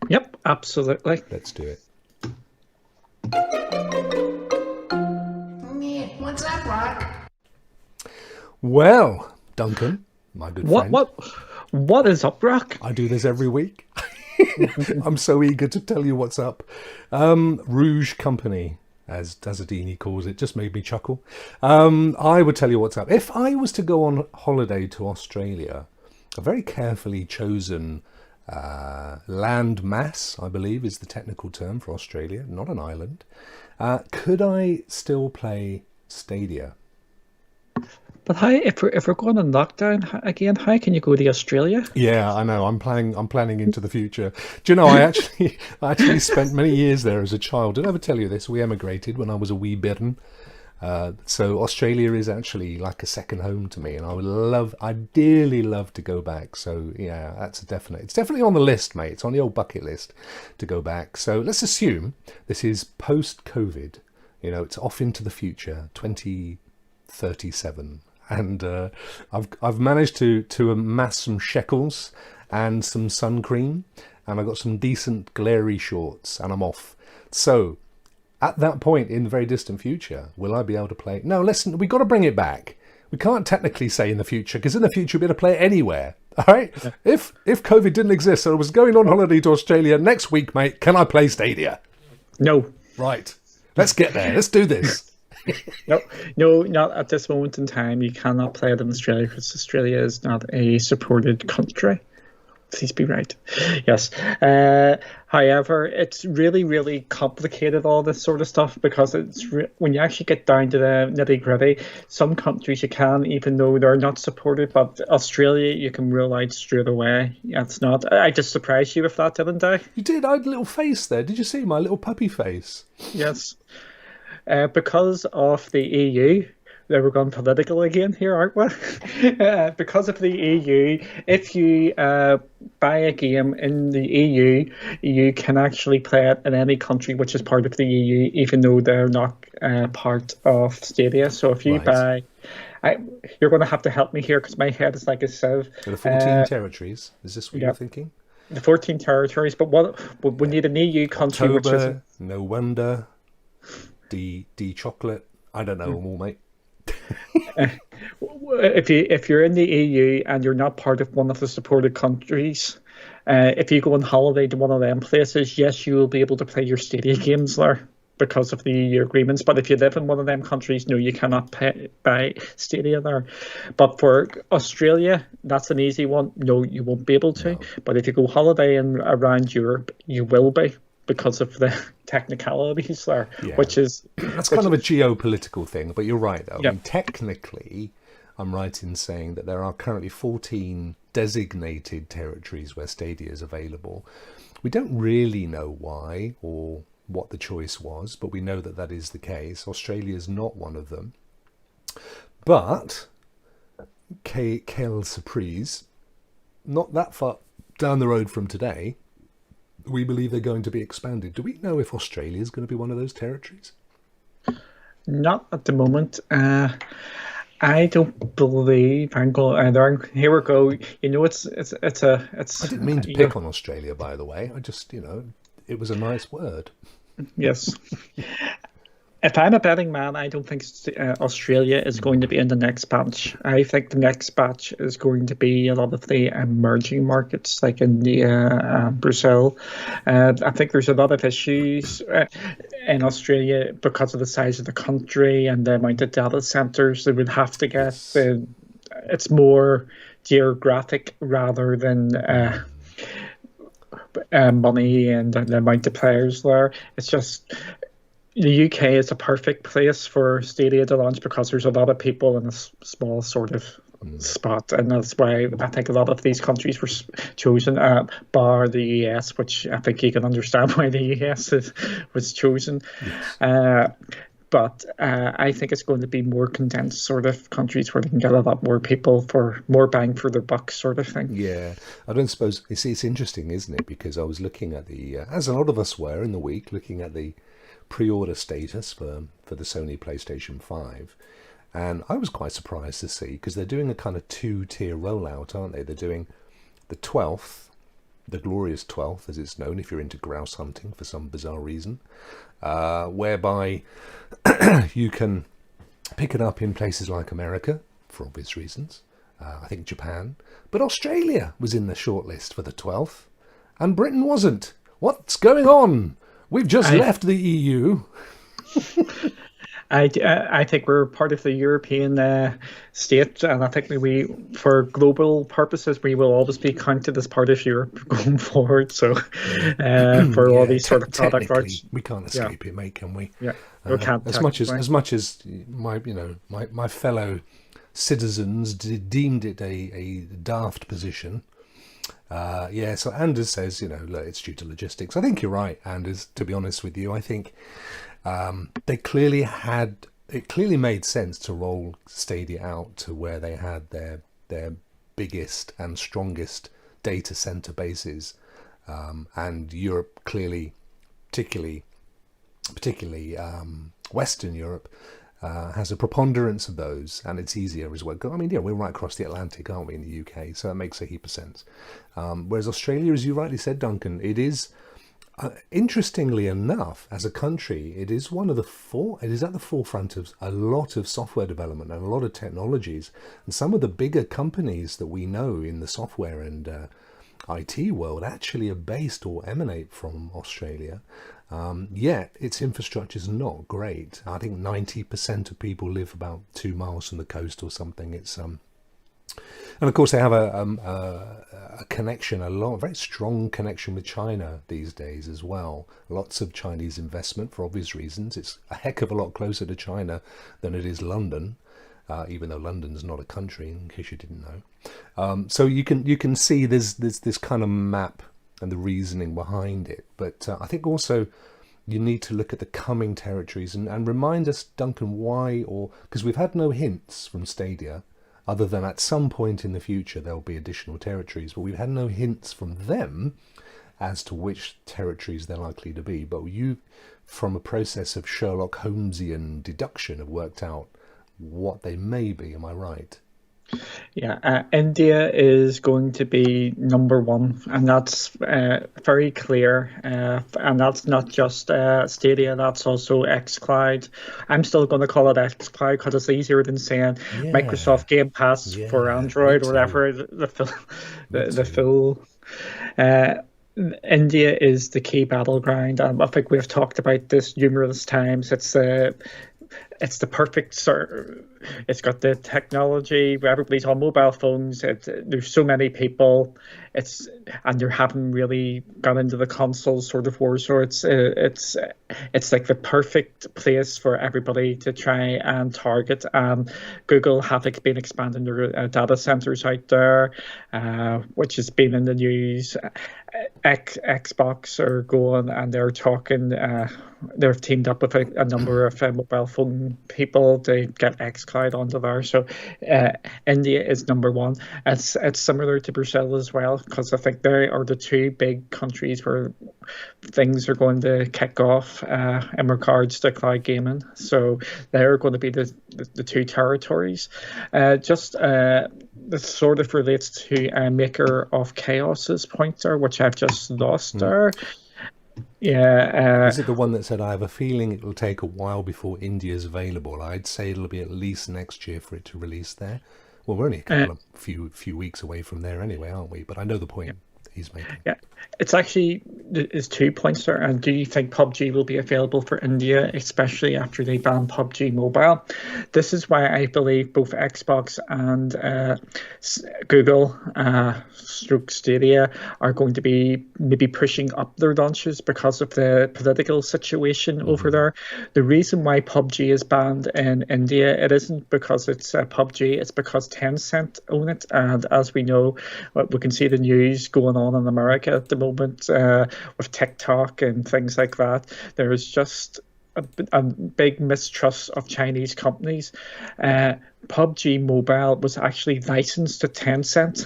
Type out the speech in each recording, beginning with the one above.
Yep, absolutely. Let's do it. What's up, Rock? Well, Duncan, my good What friend, what what is Up Rokk? I do this every week. I'm so eager to tell you what's up. Rouge Company, as Dazadini calls it, just made me chuckle. I would tell you what's up. If I was to go on holiday to Australia, a very carefully chosen land mass, I believe, is the technical term for Australia, not an island. Could I still play Stadia? But how if we're going on lockdown again? How can you go to Australia? Yeah, I know. I'm planning into the future. Do you know? I actually spent many years there as a child. Did I ever tell you this? We emigrated when I was a wee bitten. So Australia is actually like a second home to me, and I dearly love to go back. So yeah, that's a definite. It's definitely on the list, mate. It's on the old bucket list to go back. So let's assume this is post-COVID. It's off into the future, 2037, and I've managed to amass some shekels and some sun cream, and I've got some decent glary shorts, and I'm off. So at that point in the very distant future, will I be able to play? No, listen, we've got to bring it back. We can't technically say in the future, because in the future we'll be able to play it anywhere. All right? If COVID didn't exist, so I was going on holiday to Australia next week, mate, can I play Stadia? No, Right. Let's get there. Let's do this. no, no, not at this moment in time. You cannot play it in Australia because Australia is not a supported country. Please be right. Yes. However, it's really, really complicated, all this sort of stuff, because when you actually get down to the nitty gritty, some countries you can, even though they're not supported, but Australia, you can rule out straight away. It's not. I just surprised you with that, didn't I? You did. I had a little face there. Did you see my little puppy face? Yes. Because of the EU, now we're going political again here, aren't we? Because of the EU, if you buy a game in the EU, you can actually play it in any country which is part of the EU, even though they're not part of Stadia. So if you Right. buy, I, you're going to have to help me here because my head is like a sieve. So the 14 territories. Is this what you're Yeah, thinking? the 14 territories, but we Yeah. need an EU country which is. October, no wonder, D chocolate. I don't know them all, mate. If you're in the EU and you're not part of one of the supported countries, if you go on holiday to one of them places, yes, you will be able to play your Stadia games there because of the EU agreements. But if you live in one of them countries, no, you cannot buy Stadia there. But for Australia, that's an easy one. No, you won't be able to. No. But if you go holiday in around Europe, you will be because of the technicalities there, Yeah. which is, That's kind which of a is, geopolitical thing, but you're right, though. I yeah. mean, technically, I'm right in saying that there are currently 14 designated territories where Stadia is available. We don't really know why or what the choice was, but we know that that is the case. Australia is not one of them. But, quelle surprise, not that far down the road from today, we believe they're going to be expanded. Do we know if Australia is going to be one of those territories? Not at the moment. I don't believe I'm going. Here we go. I It's didn't mean to you know pick on Australia, by the way. I just, it was a nice word. yes. If I'm a betting man, I don't think Australia is going to be in the next batch. I think the next batch is going to be a lot of the emerging markets like India, Brazil. I think there's a lot of issues in Australia because of the size of the country and the amount of data centers they would have to get. Yes. It's more geographic rather than money and the amount of players there. It's just the UK is a perfect place for Stadia to launch because there's a lot of people in a small sort of spot, and that's why I think a lot of these countries were chosen, bar the US, which I think you can understand why the US was chosen. Yes. Uh, but I think it's going to be more condensed sort of countries where they can get a lot more people for more bang for their buck, sort of thing. Yeah. I don't suppose, you see, it's interesting, isn't it? Because I was looking at as a lot of us were in the week, looking at the pre-order status for the Sony PlayStation 5. And I was quite surprised to see, because they're doing a kind of two-tier rollout, aren't they? They're doing the 12th the glorious 12th, as it's known if you're into grouse hunting for some bizarre reason, whereby you can pick it up in places like America, for obvious reasons, I think Japan, but Australia was in the shortlist for the 12th, and Britain wasn't. What's going on? We've just left the EU. I think we're part of the European state, and I think we, for global purposes, we will always be counted as part of Europe going forward. So, for all these sort of product rights, we can't escape it, mate, can we? Yeah, we can't. As much as my fellow citizens deemed it a daft position. So Anders says, look, it's due to logistics. I think you're right, Anders, to be honest with you. I think it clearly made sense to roll Stadia out to where they had their biggest and strongest data center bases, and Europe clearly, particularly Western Europe, has a preponderance of those, and it's easier as well. I mean, we're right across the Atlantic, aren't we, in the UK? So it makes a heap of sense. Whereas Australia, as you rightly said, Duncan, it is, interestingly enough, as a country, it is one of the it is at the forefront of a lot of software development and a lot of technologies. And some of the bigger companies that we know in the software and IT world actually are based or emanate from Australia. Yet its infrastructure is not great. I think 90% of people live about 2 miles from the coast or something. It's and of course they have a connection, a very strong connection with China these days as well. Lots of Chinese investment for obvious reasons. It's a heck of a lot closer to China than it is London, even though London's not a country, in case you didn't know. So you can see there's this kind of map and the reasoning behind it. But I think also you need to look at the coming territories and remind us, Duncan, why, or because we've had no hints from Stadia, other than at some point in the future there'll be additional territories, but we've had no hints from them as to which territories they're likely to be. But you, from a process of Sherlock Holmesian deduction, have worked out what they may be. Am I right? Yeah, India is going to be number one, and that's very clear. And that's not just Stadia, that's also xCloud. I'm still going to call it xCloud because it's easier than saying Microsoft Game Pass for Android or whatever. The full. India is the key battleground. I think we've talked about this numerous times. It's the perfect sort. It's got the technology. Everybody's on mobile phones. There's so many people. And they haven't really got into the console sort of war. So it's like the perfect place for everybody to try and target. Google have been expanding their data centers out there, which has been in the news. Xbox are going and they're talking. They've teamed up with a number of mobile phone people to get xCloud onto there. So India is number one. It's similar to Brazil as well, because I think they are the two big countries where things are going to kick off in regards to cloud gaming. So they're going to be the two territories. This sort of relates to a Maker of Chaos's pointer, which I've just lost there. Yeah. Is it the one that said, I have a feeling it will take a while before India's available? I'd say it'll be at least next year for it to release there. Well, we're only a couple of few weeks away from there anyway, aren't we? But I know the point he's making. Yeah, it's actually, there's 2 points there. And do you think PUBG will be available for India, especially after they ban PUBG Mobile? This is why I believe both Xbox and Google Stadia are going to be maybe pushing up their launches because of the political situation over there. The reason why PUBG is banned in India, it isn't because it's PUBG, it's because Tencent own it. And as we know, we can see the news going on in America at the moment with TikTok and things like that. There is just a big mistrust of Chinese companies. PUBG Mobile was actually licensed to Tencent.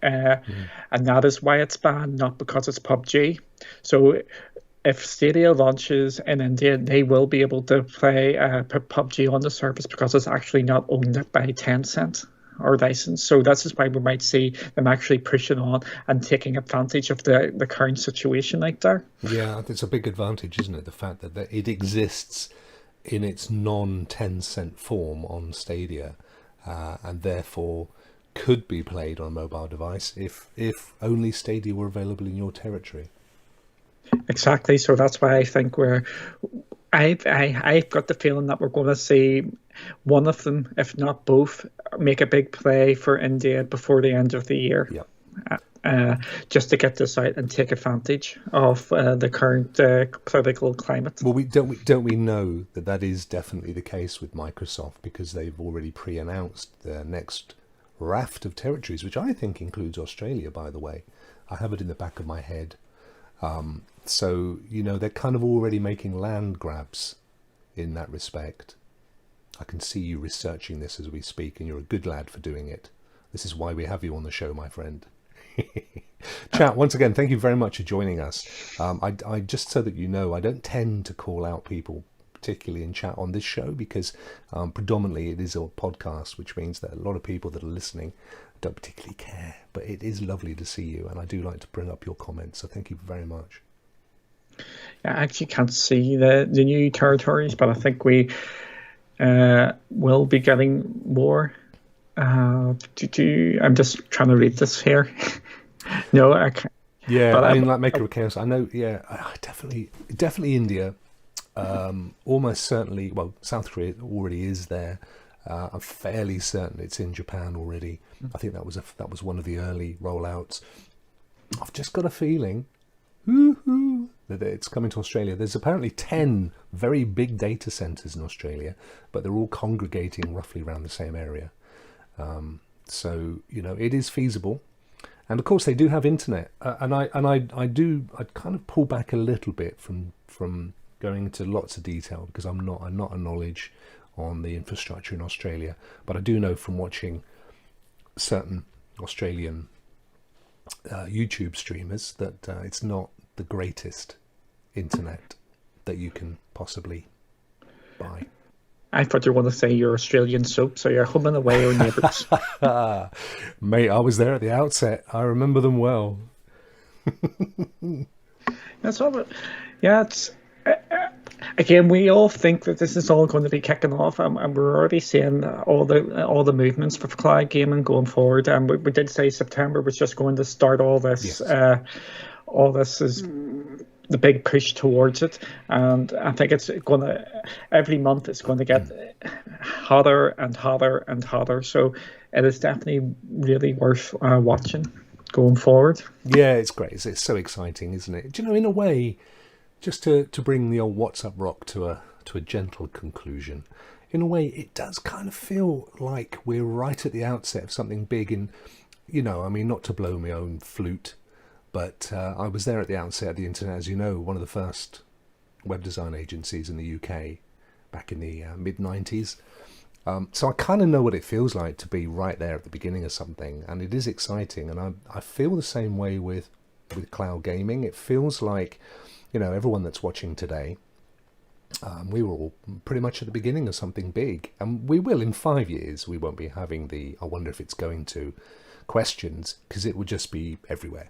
And that is why it's banned, not because it's PUBG. So if Stadia launches in India, they will be able to play PUBG on the service because it's actually not owned by Tencent. or license. So this is why we might see them actually pushing on and taking advantage of the current situation out there. Yeah, it's a big advantage, isn't it? The fact that it exists in its non-10-cent form on Stadia, and therefore could be played on a mobile device if only Stadia were available in your territory. Exactly. So that's why I think I've got the feeling that we're going to see one of them, if not both, make a big play for India before the end of the year. Yeah. Just to get this out and take advantage of the current political climate. Well, don't we know that is definitely the case with Microsoft, because they've already pre-announced their next raft of territories, which I think includes Australia, by the way. I have it in the back of my head. So, they're kind of already making land grabs in that respect. I can see you researching this as we speak, and you're a good lad for doing it. This is why we have you on the show, my friend. Chat, once again, thank you very much for joining us. I just so that you know, I don't tend to call out people, particularly in chat on this show, because predominantly it is a podcast, which means that a lot of people that are listening don't particularly care. But it is lovely to see you, and I do like to bring up your comments, so thank you very much. I actually can't see the new territories, but I think we will be getting more. I'm just trying to read this here. No, I can't. Yeah, but like Maker of Chaos, I know. Yeah, definitely India. Almost certainly. Well, South Korea already is there. I'm fairly certain it's in Japan already. I think that was one of the early rollouts. I've just got a feeling that it's coming to Australia. There's apparently 10 very big data centers in Australia, but they're all congregating roughly around the same area. So it is feasible, and of course they do have internet. And I kind of pull back a little bit from going into lots of detail, because I'm not a knowledge on the infrastructure in Australia, but I do know from watching certain Australian YouTube streamers that it's not the greatest internet that you can possibly buy. I thought you were going to say you're Australian soap, so you're home and away or neighbours. Mate, I was there at the outset. I remember them well. That's all. Yeah, it's again, we all think that this is all going to be kicking off, and we're already seeing all the movements for cloud gaming going forward. And we did say September was just going to start all this. Yes. All this is the big push towards it, and I think it's going to every month it's going to get hotter and hotter and hotter. So it is definitely really worth watching going forward. Yeah, it's great. It's so exciting, isn't it? Do you know, in a way, just to bring the old What's Up Rock to a gentle conclusion, in a way it does kind of feel like we're right at the outset of something big. And I mean, not to blow my own flute, but I was there at the outset of the internet, as you know, one of the first web design agencies in the UK back in the mid-90s. So I kind of know what it feels like to be right there at the beginning of something, and it is exciting. And I feel the same way with cloud gaming. It feels like, everyone that's watching today, we were all pretty much at the beginning of something big, and we will in 5 years. We won't be having the "I wonder if it's going to" questions, because it will just be everywhere.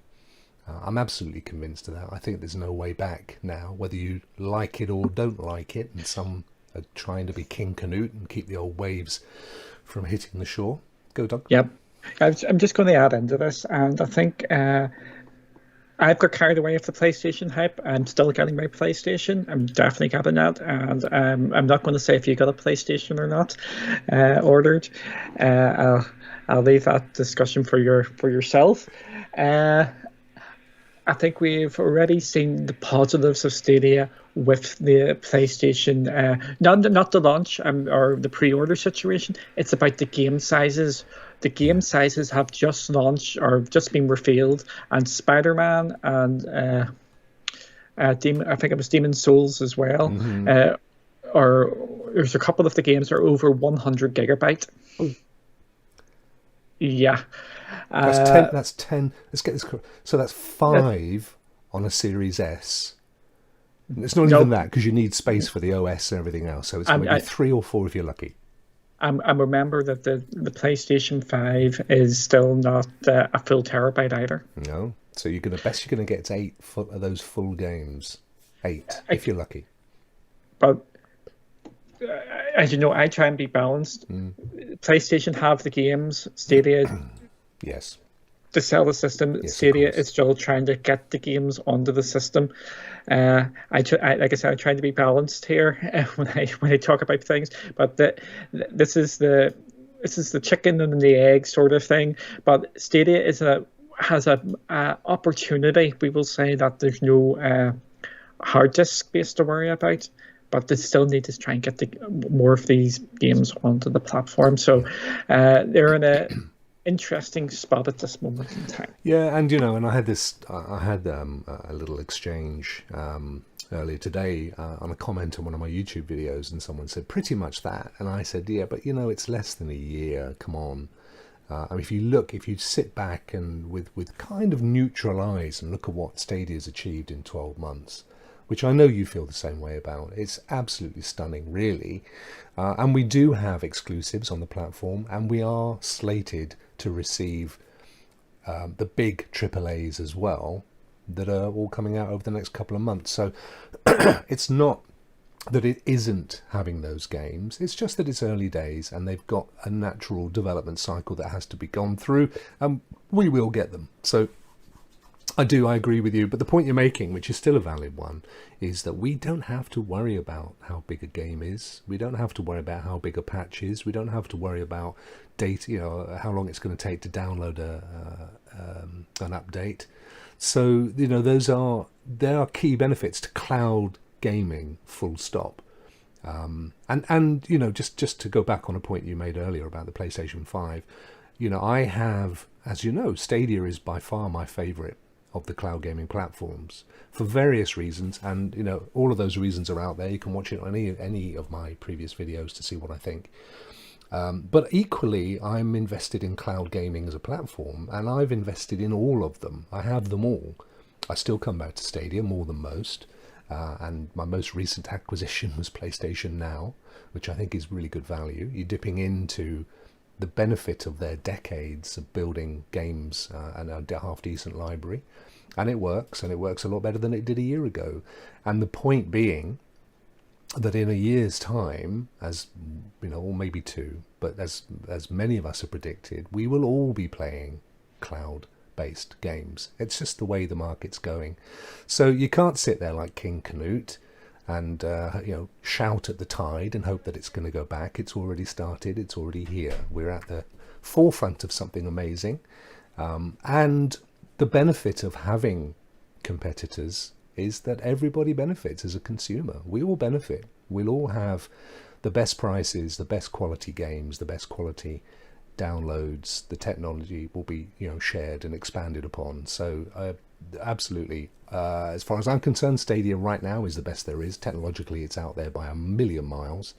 I'm absolutely convinced of that. I think there's no way back now, whether you like it or don't like it, and some are trying to be King Canute and keep the old waves from hitting the shore. Go, Doug. Yep. I'm just going to add into this, and I think I've got carried away with the PlayStation hype. I'm still getting my PlayStation. I'm definitely getting that, and I'm not going to say if you got a PlayStation or not ordered. I'll leave that discussion for yourself. I think we've already seen the positives of Stadia with the PlayStation, not the launch or the pre-order situation. It's about the game sizes. The game sizes have just launched or just been revealed, and Spider-Man and I think it was Demon's Souls as well. Mm-hmm. Or there's a couple of the games that are over 100 gigabyte. Ooh. Yeah. That's 10. Let's get this correct. So that's 5 on a Series S. It's not even that, because you need space for the OS and everything else. So it's going to be 3 or 4 if you're lucky. And remember that the PlayStation 5 is still not a full terabyte either. No, so you're gonna get is 8 of those full games, 8 if you're lucky. But as you know, I try and be balanced. PlayStation have the games, Stadia Yes. to sell the system. Yes, Stadia is still trying to get the games onto the system. Like I said, I'm trying to be balanced here when I talk about things. But this is the chicken and the egg sort of thing. But Stadia has a opportunity. We will say that there's no hard disk space to worry about, but they still need to try and get more of these games onto the platform. So they're in a interesting spot at this moment in time. Yeah, and and I had a little exchange earlier today on a comment on one of my YouTube videos, and someone said pretty much that, and I said, yeah, but it's less than a year. Come on. I mean, if you sit back and with kind of neutral eyes and look at what Stadia's achieved in 12 months, which I know you feel the same way about. It's absolutely stunning, really. And we do have exclusives on the platform, and we are slated to receive the big AAAs as well that are all coming out over the next couple of months. So it's not that it isn't having those games. It's just that it's early days, and they've got a natural development cycle that has to be gone through, and we will get them. So I agree with you, but the point you're making, which is still a valid one, is that we don't have to worry about how big a game is. We don't have to worry about how big a patch is. We don't have to worry about data, how long it's going to take to download an update. So, there are key benefits to cloud gaming, full stop. And just to go back on a point you made earlier about the PlayStation 5, I have, as you know, Stadia is by far my favorite of the cloud gaming platforms for various reasons, and all of those reasons are out there. You can watch it on any of my previous videos to see what I think. But equally, I'm invested in cloud gaming as a platform, and I've invested in all of them. I have them all. I still come back to Stadia more than most, and my most recent acquisition was PlayStation Now, which I think is really good value. You're dipping into the benefit of their decades of building games and a half-decent library, and it works a lot better than it did a year ago. And the point being that in a year's time, as or maybe two, but as many of us have predicted, we will all be playing cloud-based games. It's just the way the market's going. So you can't sit there like King Canute and shout at the tide and hope that it's going to go back. It's already started. It's already here. We're at the forefront of something amazing, and the benefit of having competitors is that everybody benefits as a consumer. We all benefit. We'll all have the best prices, the best quality games, the best quality downloads. The technology will be shared and expanded upon. So absolutely, as far as I'm concerned, Stadia right now is the best there is. Technologically, it's out there by a million miles,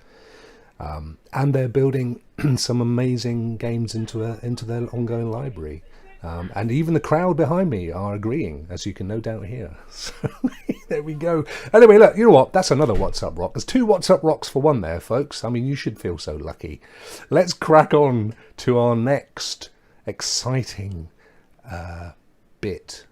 and they're building some amazing games into their ongoing library. And even the crowd behind me are agreeing, as you can no doubt hear. So there we go. Anyway, look, you know what? That's another What's Up Rock. There's 2 What's Up Rocks for one there, folks. I mean, you should feel so lucky. Let's crack on to our next exciting bit